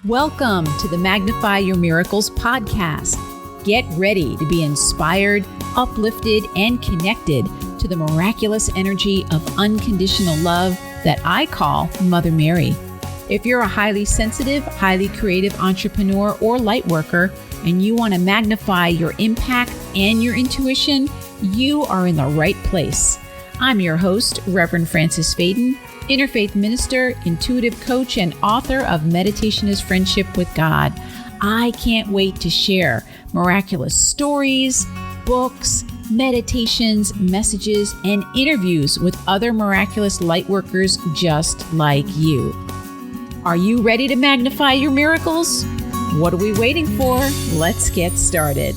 Welcome to the Magnify Your Miracles podcast. Get ready to be inspired, uplifted, and connected to the miraculous energy of unconditional love that I call Mother Mary. If you're a highly sensitive, highly creative entrepreneur or light worker, and you want to magnify your impact and your intuition, you are in the right place. I'm your host, Reverend Frances Faden, interfaith minister, intuitive coach, and author of Meditation is Friendship with God. I can't wait to share miraculous stories, books, meditations, messages, and interviews with other miraculous light workers just like you. Are you ready to magnify your miracles? What are we waiting for? Let's get started.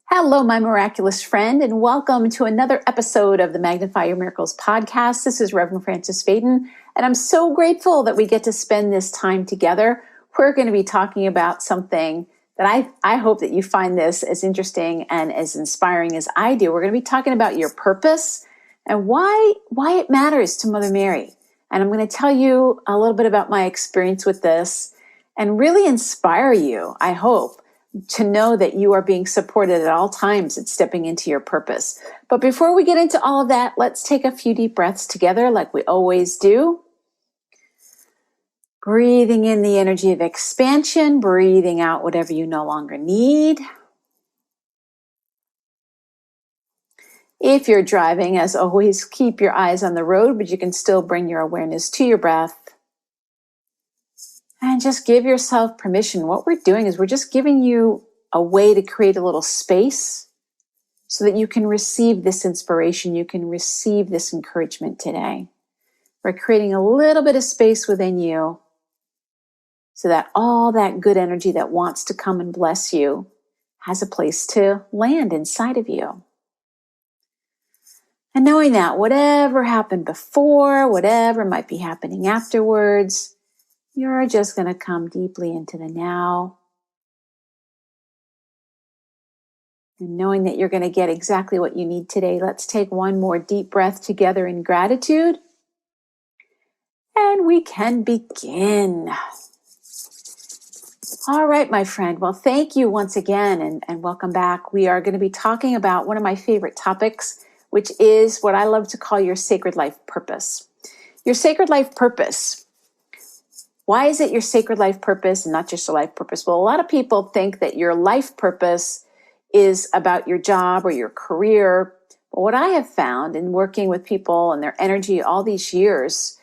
Hello, my miraculous friend, and welcome to another episode of the Magnify Your Miracles podcast. This is Reverend Frances Faden, and I'm so grateful that we get to spend this time together. We're going to be talking about something that I hope that you find this as interesting and as inspiring as I do. We're going to be talking about your purpose and why it matters to Mother Mary. And I'm going to tell you a little bit about my experience with this and really inspire you, I hope, to know that you are being supported at all times at stepping into your purpose. But before we get into all of that, let's take a few deep breaths together like we always do. Breathing in the energy of expansion, breathing out whatever you no longer need. If you're driving, as always, keep your eyes on the road, but you can still bring your awareness to your breath. And just give yourself permission. What we're doing is we're just giving you a way to create a little space so that you can receive this inspiration, you can receive this encouragement today. We're creating a little bit of space within you so that all that good energy that wants to come and bless you has a place to land inside of you. And knowing that whatever happened before, whatever might be happening afterwards, you're just going to come deeply into the now. And knowing that you're going to get exactly what you need today, let's take one more deep breath together in gratitude. And we can begin. All right, my friend. Well, thank you once again and welcome back. We are going to be talking about one of my favorite topics, which is what I love to call your sacred life purpose. Your sacred life purpose. Why is it your sacred life purpose and not just a life purpose? Well, a lot of people think that your life purpose is about your job or your career. But what I have found in working with people and their energy all these years,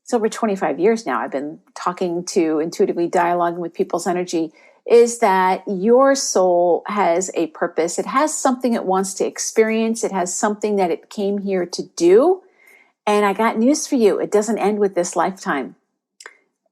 it's over 25 years now, I've been talking to, intuitively dialoguing with people's energy, is that your soul has a purpose. It has something it wants to experience. It has something that it came here to do. And I got news for you. It doesn't end with this lifetime.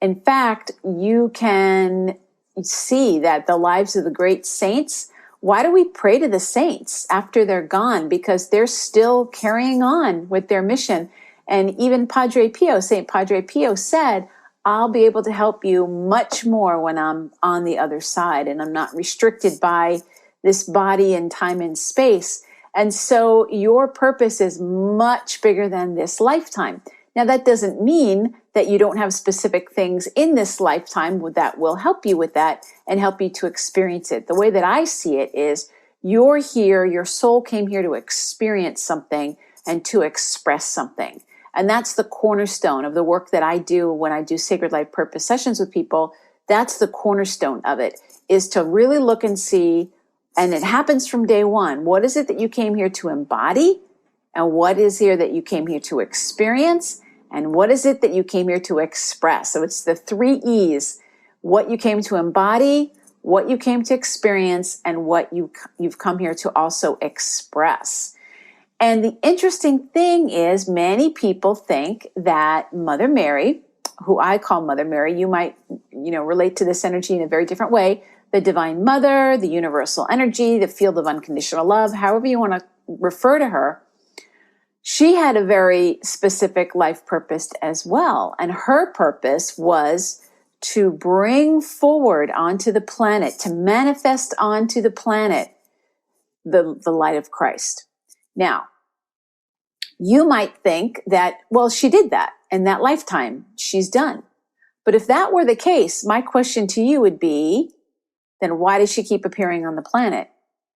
In fact, you can see that the lives of the great saints, why do we pray to the saints after they're gone? Because they're still carrying on with their mission. And even Saint Padre Pio said, I'll be able to help you much more when I'm on the other side and I'm not restricted by this body and time and space. And so your purpose is much bigger than this lifetime. Now, that doesn't mean that you don't have specific things in this lifetime that will help you with that and help you to experience it. The way that I see it is you're here, your soul came here to experience something and to express something. And that's the cornerstone of the work that I do when I do Sacred Life Purpose sessions with people. That's the cornerstone of it, is to really look and see, and it happens from day one, what is it that you came here to embody? And what is here that you came here to experience? And what is it that you came here to express? So it's the 3 E's: what you came to embody, what you came to experience, and what you've come here to also express. And the interesting thing is many people think that Mother Mary, who I call Mother Mary, you might, relate to this energy in a very different way, the Divine Mother, the universal energy, the field of unconditional love, however you want to refer to her. She had a very specific life purpose as well. And her purpose was to bring forward onto the planet, to manifest onto the planet, the light of Christ. Now, You might think that, well, she did that in that lifetime. She's done. But if that were the case, my question to you would be, then why does she keep appearing on the planet?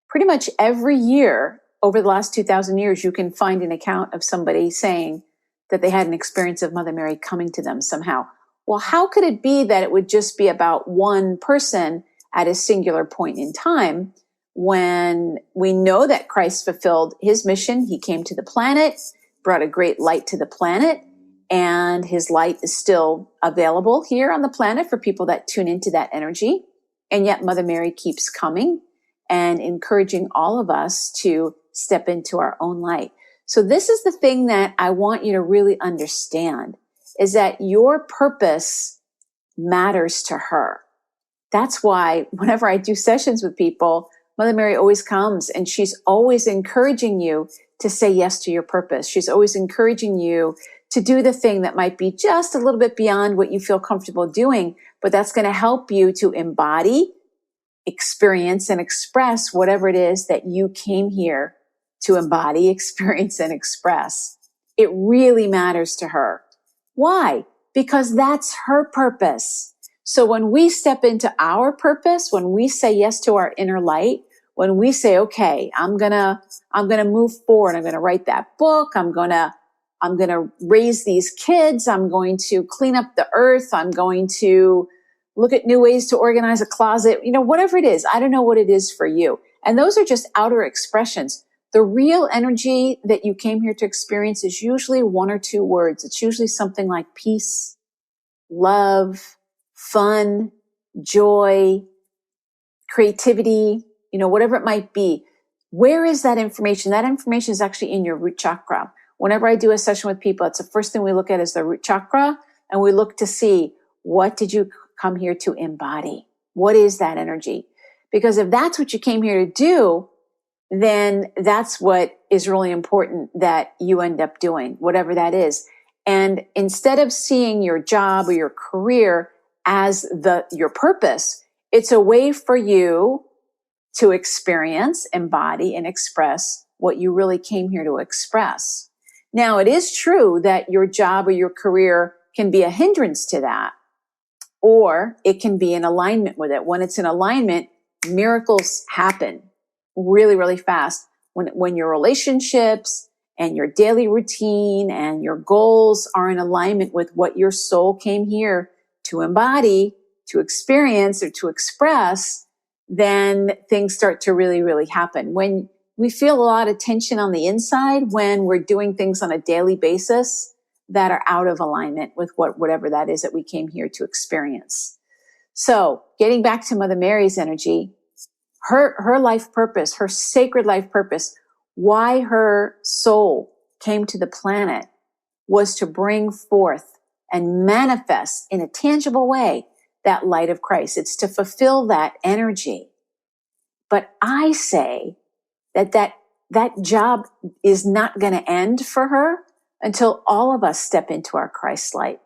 Pretty much every year over the last 2,000 years, you can find an account of somebody saying that they had an experience of Mother Mary coming to them somehow. Well, how could it be that it would just be about one person at a singular point in time when we know that Christ fulfilled his mission? He came to the planet, brought a great light to the planet, and his light is still available here on the planet for people that tune into that energy. And yet Mother Mary keeps coming and encouraging all of us to step into our own light. So this is the thing that I want you to really understand, is that your purpose matters to her. That's why whenever I do sessions with people, Mother Mary always comes and she's always encouraging you to say yes to your purpose. She's always encouraging you to do the thing that might be just a little bit beyond what you feel comfortable doing, but that's going to help you to embody, experience, and express whatever it is that you came here to embody, experience, and express. It really matters to her. Why? Because that's her purpose. So when we step into our purpose, when we say yes to our inner light, when we say, okay, I'm gonna move forward. I'm gonna write that book. I'm gonna raise these kids. I'm going to clean up the earth. I'm going to look at new ways to organize a closet. Whatever it is, I don't know what it is for you. And those are just outer expressions. The real energy that you came here to experience is usually one or two words. It's usually something like peace, love, fun, joy, creativity, whatever it might be. Where is that information? That information is actually in your root chakra. Whenever I do a session with people, it's the first thing we look at is the root chakra, and we look to see, what did you come here to embody? What is that energy? Because if that's what you came here to do, then that's what is really important that you end up doing, whatever that is. And instead of seeing your job or your career as your purpose, it's a way for you to experience, embody, and express what you really came here to express. Now, it is true that your job or your career can be a hindrance to that, or it can be in alignment with it. When it's in alignment, miracles happen really, really fast. When your relationships and your daily routine and your goals are in alignment with what your soul came here to embody, to experience, or to express, then things start to really, really happen. When we feel a lot of tension on the inside, when we're doing things on a daily basis that are out of alignment with whatever that is that we came here to experience. So getting back to Mother Mary's energy, her life purpose, her sacred life purpose, why her soul came to the planet was to bring forth and manifest in a tangible way that light of Christ. It's to fulfill that energy. But I say that job is not going to end for her until all of us step into our Christ light,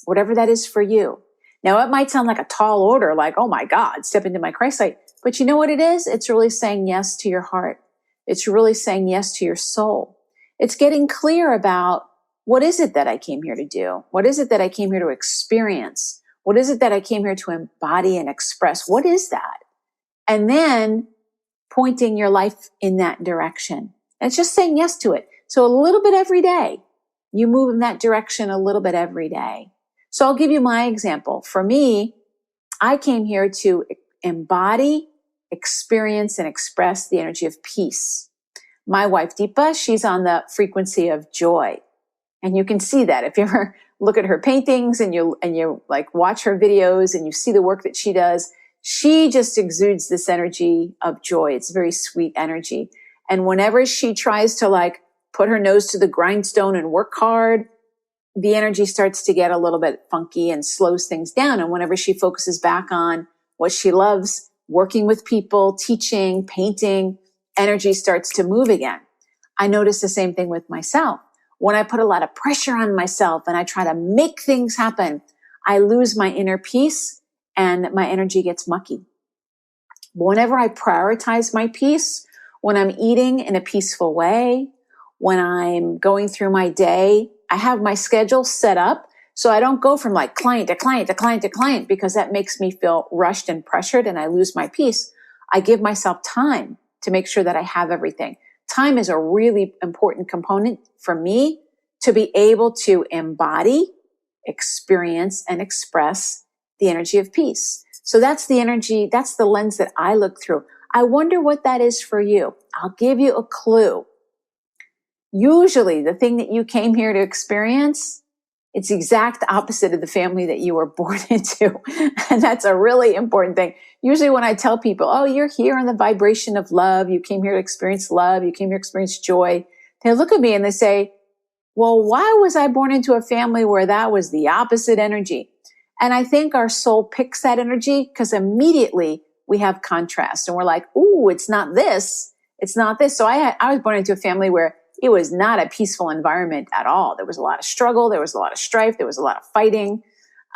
whatever that is for you. Now, it might sound like a tall order, like, oh my God, step into my Christ light. But you know what it is? It's really saying yes to your heart. It's really saying yes to your soul. It's getting clear about, what is it that I came here to do? What is it that I came here to experience? What is it that I came here to embody and express? What is that? And then pointing your life in that direction. And it's just saying yes to it. So a little bit every day, you move in that direction a little bit every day. So I'll give you my example. For me, I came here to embody, experience, and express the energy of peace. My wife, Deepa, she's on the frequency of joy. And you can see that if you ever look at her paintings and you like watch her videos and you see the work that she does, she just exudes this energy of joy. It's very sweet energy. And whenever she tries to like put her nose to the grindstone and work hard, the energy starts to get a little bit funky and slows things down. And whenever she focuses back on what she loves, working with people, teaching, painting, energy starts to move again. I notice the same thing with myself. When I put a lot of pressure on myself and I try to make things happen, I lose my inner peace and my energy gets mucky. But whenever I prioritize my peace, when I'm eating in a peaceful way, when I'm going through my day, I have my schedule set up so I don't go from like client to client to client to client, because that makes me feel rushed and pressured and I lose my peace. I give myself time to make sure that I have everything. Time is a really important component for me to be able to embody, experience, and express the energy of peace. So that's the energy, that's the lens that I look through. I wonder what that is for you. I'll give you a clue. Usually the thing that you came here to experience, it's the exact opposite of the family that you were born into. And that's a really important thing. Usually when I tell people, oh, you're here in the vibration of love, you came here to experience love, you came here to experience joy, they look at me and they say, well, why was I born into a family where that was the opposite energy? And I think our soul picks that energy because immediately we have contrast and we're like, ooh, it's not this. It's not this. So I was born into a family where it was not a peaceful environment at all. There was a lot of struggle. There was a lot of strife. There was a lot of fighting.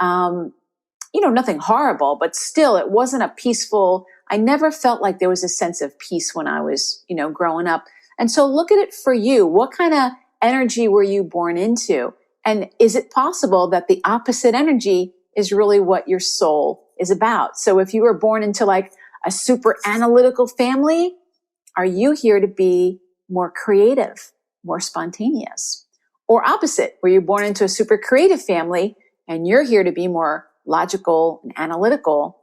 Nothing horrible, but still it wasn't a peaceful, I never felt like there was a sense of peace when I was, growing up. And so look at it for you. What kind of energy were you born into? And is it possible that the opposite energy is really what your soul is about? So if you were born into like a super analytical family, are you here to be more creative, more spontaneous? Or opposite, were you born into a super creative family and you're here to be more logical and analytical?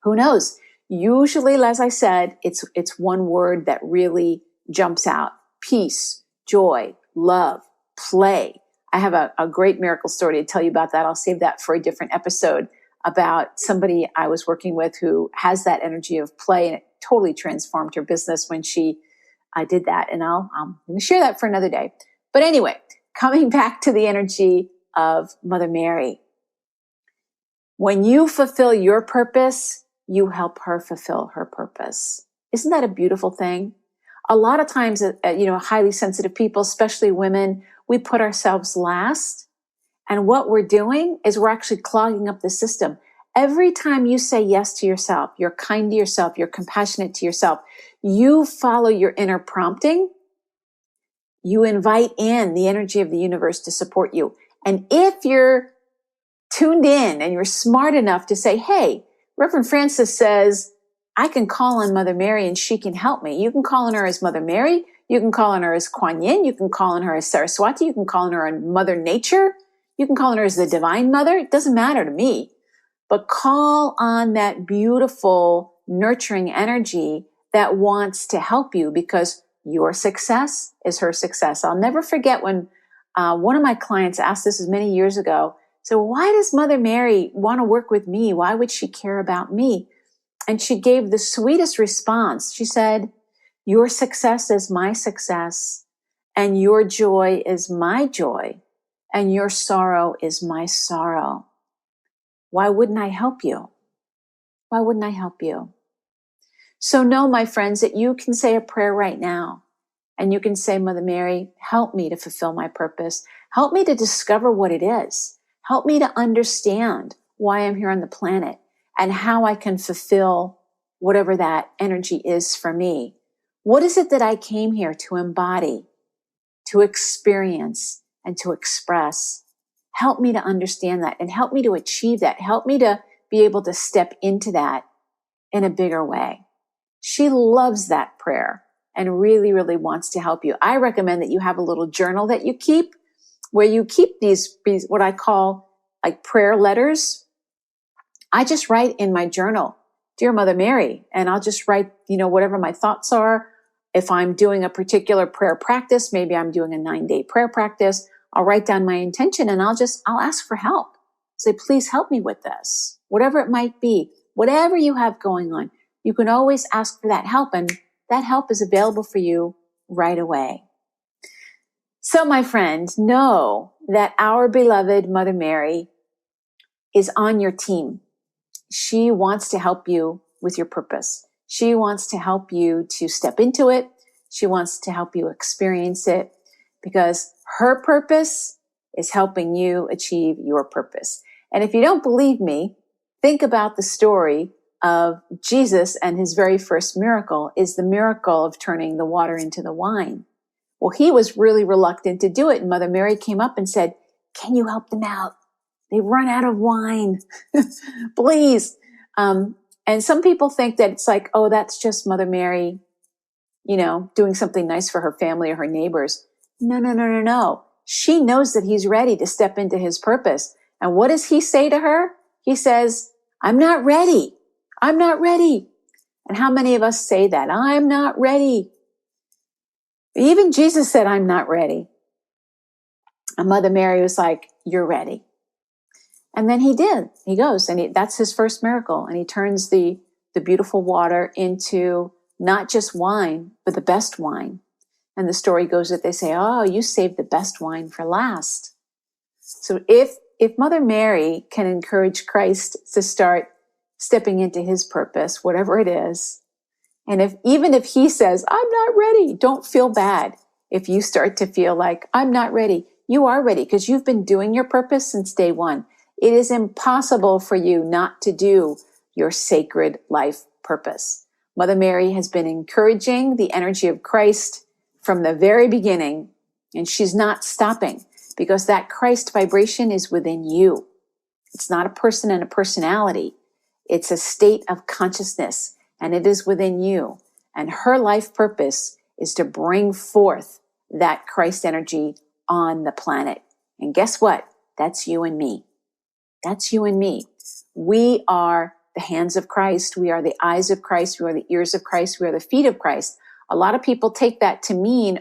Who knows? Usually, as I said, it's one word that really jumps out. Peace, joy, love, play. I have a great miracle story to tell you about that. I'll save that for a different episode, about somebody I was working with who has that energy of play, and it totally transformed her business when I did that. And I'm going to share that for another day. But anyway, coming back to the energy of Mother Mary. When you fulfill your purpose, you help her fulfill her purpose. Isn't that a beautiful thing? A lot of times, highly sensitive people, especially women, we put ourselves last. And what we're doing is we're actually clogging up the system. Every time you say yes to yourself, you're kind to yourself, you're compassionate to yourself, you follow your inner prompting, you invite in the energy of the universe to support you. And if you're tuned in and you're smart enough to say, hey, Reverend Francis says, I can call on Mother Mary and she can help me. You can call on her as Mother Mary. You can call on her as Kuan Yin. You can call on her as Saraswati. You can call on her as Mother Nature. You can call on her as the Divine Mother. It doesn't matter to me. But call on that beautiful, nurturing energy that wants to help you, because your success is her success. I'll never forget when one of my clients asked this many years ago. So why does Mother Mary want to work with me? Why would she care about me? And she gave the sweetest response. She said, your success is my success, and your joy is my joy, and your sorrow is my sorrow. Why wouldn't I help you? Why wouldn't I help you? So know, my friends, that you can say a prayer right now, and you can say, Mother Mary, help me to fulfill my purpose. Help me to discover what it is. Help me to understand why I'm here on the planet and how I can fulfill whatever that energy is for me. What is it that I came here to embody, to experience, and to express? Help me to understand that and help me to achieve that. Help me to be able to step into that in a bigger way. She loves that prayer and really, really wants to help you. I recommend that you have a little journal that you keep, where you keep these what I call like prayer letters. I just write in my journal, Dear Mother Mary, and I'll just write, whatever my thoughts are. If I'm doing a particular prayer practice, maybe I'm doing a 9-day prayer practice, I'll write down my intention and I'll ask for help. Say, please help me with this, whatever it might be, whatever you have going on. You can always ask for that help, and that help is available for you right away. So, my friend, know that our beloved Mother Mary is on your team. She wants to help you with your purpose. She wants to help you to step into it. She wants to help you experience it, because her purpose is helping you achieve your purpose. And if you don't believe me, think about the story of Jesus, and his very first miracle is the miracle of turning the water into the wine. Well, he was really reluctant to do it. And Mother Mary came up and said, can you help them out? They've run out of wine. Please. And some people think that it's like, oh, that's just Mother Mary, doing something nice for her family or her neighbors. No. She knows that he's ready to step into his purpose. And what does he say to her? He says, I'm not ready. I'm not ready. And how many of us say that? I'm not ready. Even Jesus said, I'm not ready. And Mother Mary was like, you're ready. And then he did. He goes, and that's his first miracle. And he turns the beautiful water into not just wine, but the best wine. And the story goes that they say, oh, you saved the best wine for last. So if Mother Mary can encourage Christ to start stepping into his purpose, whatever it is, and even if he says, I'm not ready, don't feel bad. If you start to feel like, I'm not ready, you are ready because you've been doing your purpose since day one. It is impossible for you not to do your sacred life purpose. Mother Mary has been encouraging the energy of Christ from the very beginning, and she's not stopping because that Christ vibration is within you. It's not a person and a personality. It's a state of consciousness, and it is within you. And her life purpose is to bring forth that Christ energy on the planet. And guess what? That's you and me. That's you and me. We are the hands of Christ. We are the eyes of Christ. We are the ears of Christ. We are the feet of Christ. A lot of people take that to mean,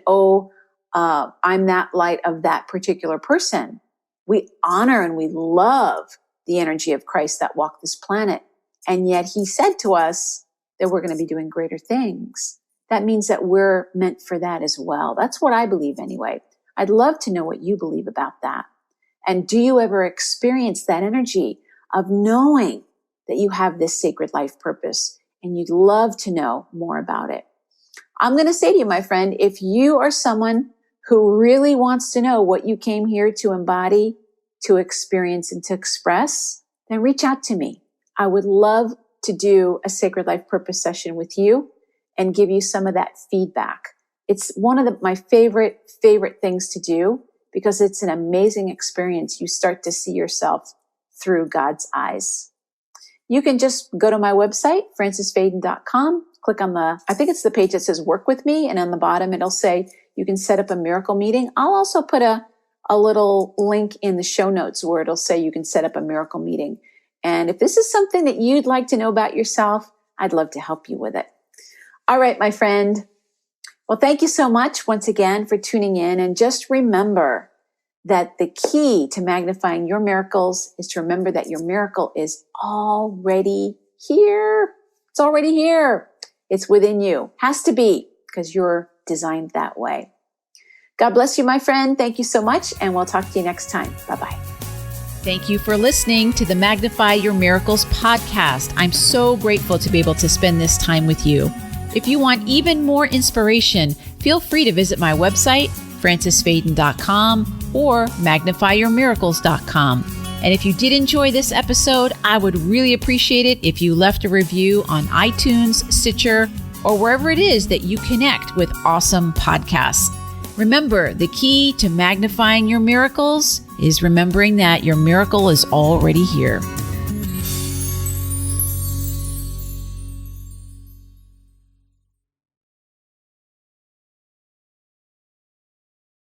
I'm that light of that particular person. We honor and we love the energy of Christ that walked this planet. And yet he said to us that we're going to be doing greater things. That means that we're meant for that as well. That's what I believe anyway. I'd love to know what you believe about that. And do you ever experience that energy of knowing that you have this sacred life purpose and you'd love to know more about it? I'm going to say to you, my friend, if you are someone who really wants to know what you came here to embody, to experience, and to express, then reach out to me. I would love to do a sacred life purpose session with you and give you some of that feedback. It's one of my favorite things to do because it's an amazing experience. You start to see yourself through God's eyes. You can just go to my website, francisfaden.com, click on I think it's the page that says work with me. And on the bottom, it'll say you can set up a miracle meeting. I'll also put a little link in the show notes where it'll say you can set up a miracle meeting. And if this is something that you'd like to know about yourself, I'd love to help you with it. All right, my friend. Well, thank you so much once again for tuning in. And just remember that the key to magnifying your miracles is to remember that your miracle is already here. It's already here. It's within you. Has to be because you're designed that way. God bless you, my friend. Thank you so much. And we'll talk to you next time. Bye-bye. Thank you for listening to the Magnify Your Miracles podcast. I'm so grateful to be able to spend this time with you. If you want even more inspiration, feel free to visit my website, francisfaden.com or magnifyyourmiracles.com. And if you did enjoy this episode, I would really appreciate it if you left a review on iTunes, Stitcher, or wherever it is that you connect with awesome podcasts. Remember, the key to magnifying your miracles is remembering that your miracle is already here.